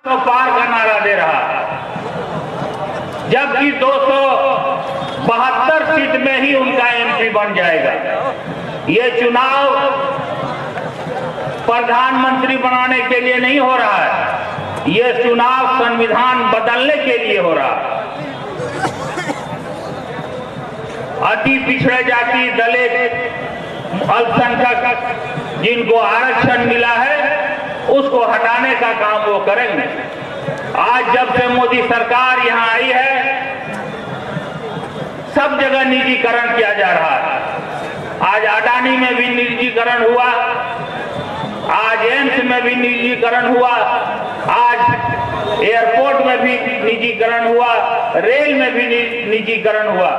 तो पार का नारा दे रहा है, जबकि 272 सीट में ही उनका एमपी बन जाएगा। ये चुनाव प्रधानमंत्री बनाने के लिए नहीं हो रहा है, ये चुनाव संविधान बदलने के लिए हो रहा है। अति पिछड़े जाति, दलित, अल्पसंख्यक जिनको आरक्षण मिला है उसको हटाने का काम वो करेंगे। आज जब से मोदी सरकार यहां आई है, सब जगह निजीकरण किया जा रहा है। आज अडानी में भी निजीकरण हुआ, आज एम्स में भी निजीकरण हुआ, आज एयरपोर्ट में भी निजीकरण हुआ, रेल में भी निजीकरण हुआ।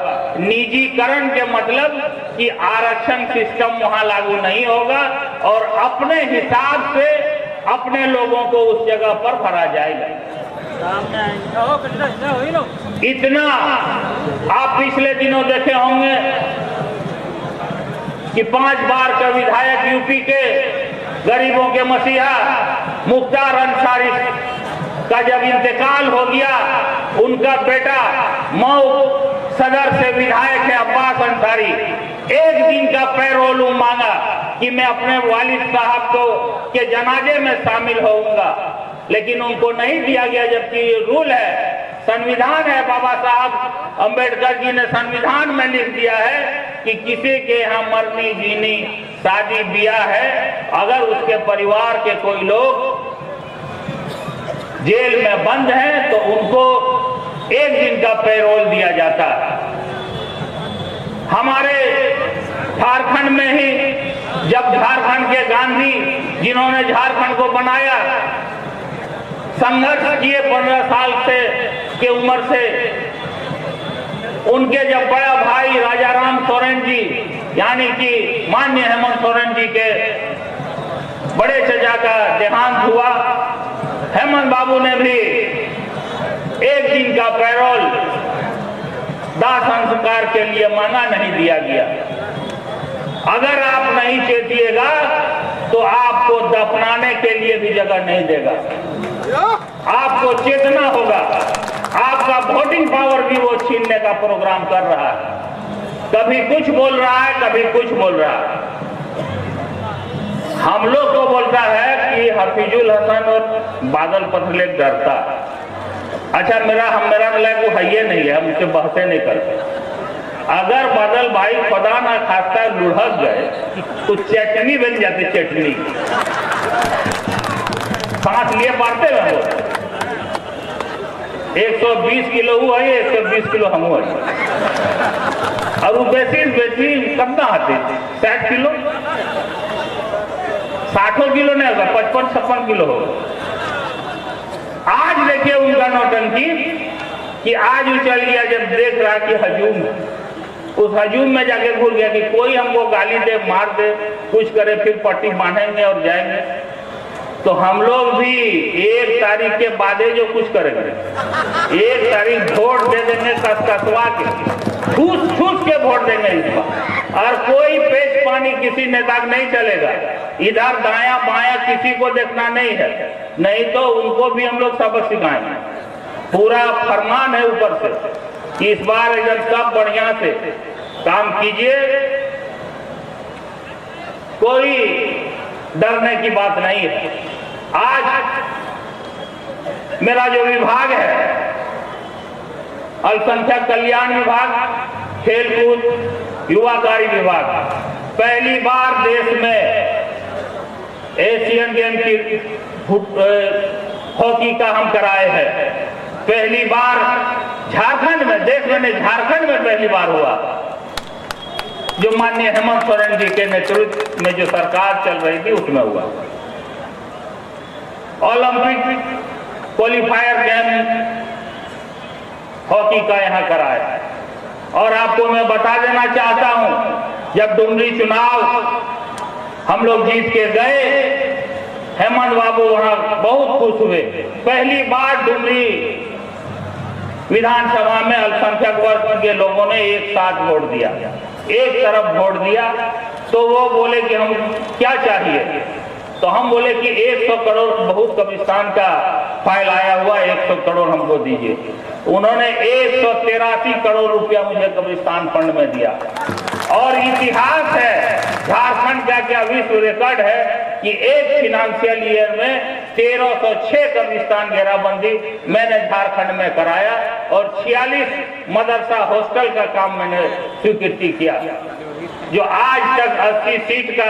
निजीकरण के मतलब कि आरक्षण सिस्टम वहां लागू नहीं होगा और अपने हिसाब से अपने लोगों को उस जगह पर भरा जाएगा। इतना आप पिछले दिनों देखे होंगे कि 5 बार का विधायक यूपी के गरीबों के मसीहा मुख्तार अंसारी का जब इंतकाल हो गया, उनका बेटा मऊ सदर से विधायक है अब्बास अंसारी, एक दिन का पैरोल मांगा कि मैं अपने वालिद साहब को के जनाजे में शामिल होऊंगा, लेकिन उनको नहीं दिया गया, जबकि रूल है, संविधान है। बाबा साहब अंबेडकर जी ने संविधान में लिख दिया है कि किसी के यहाँ मरनी जीनी शादी ब्याह है, अगर उसके परिवार के कोई लोग जेल में बंद हैं तो उनको एक दिन का पैरोल दिया जाता है। हमारे झारखंड में ही जब झारखंड के गांधी जिन्होंने झारखंड को बनाया, संघर्ष किए 15 साल से की उम्र से, उनके जब बड़ा भाई राजाराम सोरेन जी यानी कि माननीय हेमंत सोरेन जी के बड़े चचा का देहांत हुआ, हेमंत बाबू ने भी एक दिन का पैरोल दाह संस्कार के लिए मांगा, नहीं दिया गया। अगर आप नहीं चेतिएगा तो आपको दफनाने के लिए भी जगह नहीं देगा। आपको चेतना होगा, आपका वोटिंग पावर भी वो छीनने का प्रोग्राम कर रहा है। कभी कुछ बोल रहा है, कभी कुछ बोल रहा है। हम लोग को बोलता है कि हफीजुल हसन और बादल पत्रलेख डरता। अच्छा, मेरा लायक वो है ये नहीं है, हम उससे बहसे नहीं करते। अगर बादल भाई खुदा ना खास्ता लुढ़क गए तो चटनी बन जाती, चटनी सांस लिए मारते रहो। 120 किलो हुआ है, 120 किलो हम हुआ, और वो बेसी कितना आते 60 किलो, 60 किलो नहीं होगा, 55-56 किलो होगा। आज देखिए उनका नौटंकी कि आज वो चल गया, जब देख रहा कि हजूम, उस हजूम में जाके भूल गया कि कोई हमको गाली दे, मार दे, कुछ करे, फिर पट्टी बांधेंगे और जाएंगे। तो हम लोग भी 1 तारीख के बाद जो कुछ करेंगे, 1 तारीख वोट दे देंगे, कसकसवा के, ठूस के वोट देंगे इस बार। और कोई पेच पानी किसी नेता का नहीं चलेगा, इधर दाया बाया किसी को देखना नहीं है, नहीं तो उनको भी हम लोग सबक सिखाएंगे। पूरा फरमान है ऊपर से कि इस बार एकदम सब बढ़िया से काम कीजिए, कोई डरने की बात नहीं है। आज मेरा जो विभाग है, अल्पसंख्यक कल्याण विभाग, खेलकूद युवा कार्य विभाग, पहली बार देश में एशियन गेम की हॉकी का हम कराए हैं। पहली बार झारखंड में, देश में नहीं, झारखंड में पहली बार हुआ, जो माननीय हेमंत सोरेन जी के नेतृत्व में जो सरकार चल रही थी उसमें हुआ। ओलंपिक क्वालिफायर गेम हॉकी का यहां कराया। और आपको मैं बता देना चाहता हूं, जब डुमरी चुनाव हम लोग जीत के गए, हेमंत बाबू वहां बहुत खुश हुए। पहली बार डुमरी विधानसभा में अल्पसंख्यक वर्ग के लोगों ने एक साथ वोट दिया, एक तरफ वोट दिया। तो वो बोले कि हम क्या चाहिए, तो हम बोले कि 100 करोड़ बहुत कब्रिस्तान का फाइल आया हुआ, 100 करोड़ हमको दीजिए। उन्होंने 183 करोड़ रुपया मुझे कब्रिस्तान फंड में दिया। और इतिहास है झारखंड का, क्या विश्व रिकॉर्ड है कि एक फिनेंशियल ईयर में 1306 कब्रिस्तान घेराबंदी मैंने झारखंड में कराया और 46 मदरसा हॉस्टल का काम मैंने स्वीकृति किया। जो आज तक 80 सीट का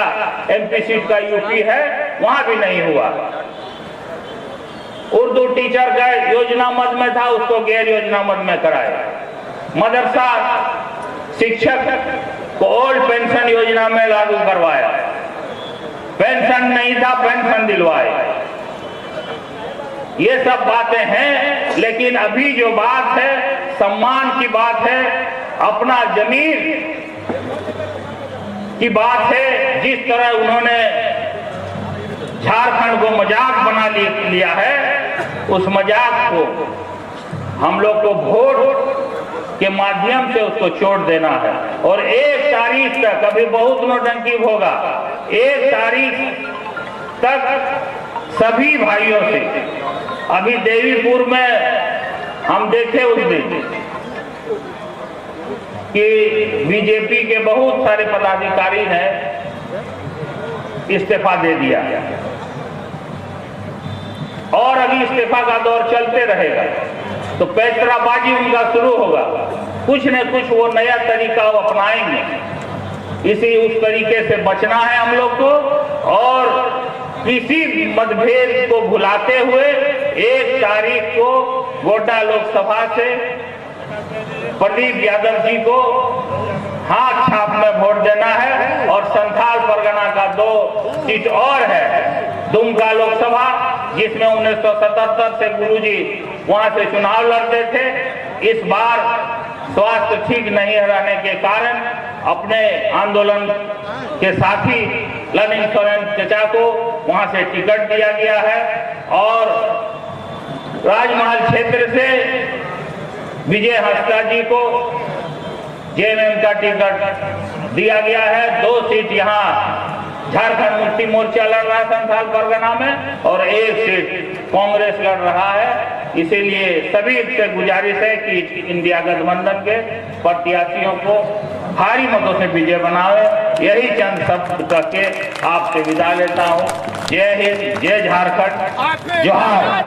एमपी सीट का यूपी है वहां भी नहीं हुआ। उर्दू टीचर का योजना मद में था, उसको गैर योजना मद में कराया। मदरसा शिक्षक को ओल्ड पेंशन योजना में लागू करवाया। पेंशन नहीं था, पेंशन दिलवाए। ये सब बातें हैं, लेकिन अभी जो बात है सम्मान की बात है, अपना जमीन की बात है। जिस तरह उन्होंने झारखंड को मजाक बना लिया है, उस मजाक को हम लोग को वोट के माध्यम से उसको छोड़ देना है। और 1 तारीख तक, अभी बहुत नोटंकी होगा, 1 तारीख तक सभी भाइयों से, अभी देवीपुर में हम देखे उस दिन कि बीजेपी के बहुत सारे पदाधिकारी ने इस्तीफा दे दिया और अभी इस्तीफा का दौर चलते रहेगा। तो पैतराबाजी उनका शुरू होगा, कुछ न कुछ वो नया तरीका वो अपनाएंगे। उस तरीके से बचना है हम लोग को और किसी मतभेद को भुलाते हुए 1 तारीख को गोड्डा लोकसभा से प्रदीप यादव जी को हाथ छाप में वोट देना है। और संथाल परगना का 2 सीट और है, दुमका लोकसभा, जिसमें 1977 से गुरुजी वहां से चुनाव लड़ते थे। इस बार स्वास्थ्य ठीक नहीं रहने के कारण अपने आंदोलन के साथी ललित सोरेन चचा को वहां से टिकट दिया गया है और राजमहल क्षेत्र से विजय हंसदा जी को जेएमएम का टिकट दिया गया है। 2 सीट यहाँ झारखंड मुक्ति मोर्चा लड़ रहा है संथाल परगना में और 1 सीट कांग्रेस लड़ रहा है। इसीलिए सभी से गुजारिश है कि इंडिया गठबंधन के प्रत्याशियों को भारी मतों से विजय बनावे। यही चंद शब्द करके आपसे विदा लेता हूँ। जय हिंद, जय झारखंड, जोहार।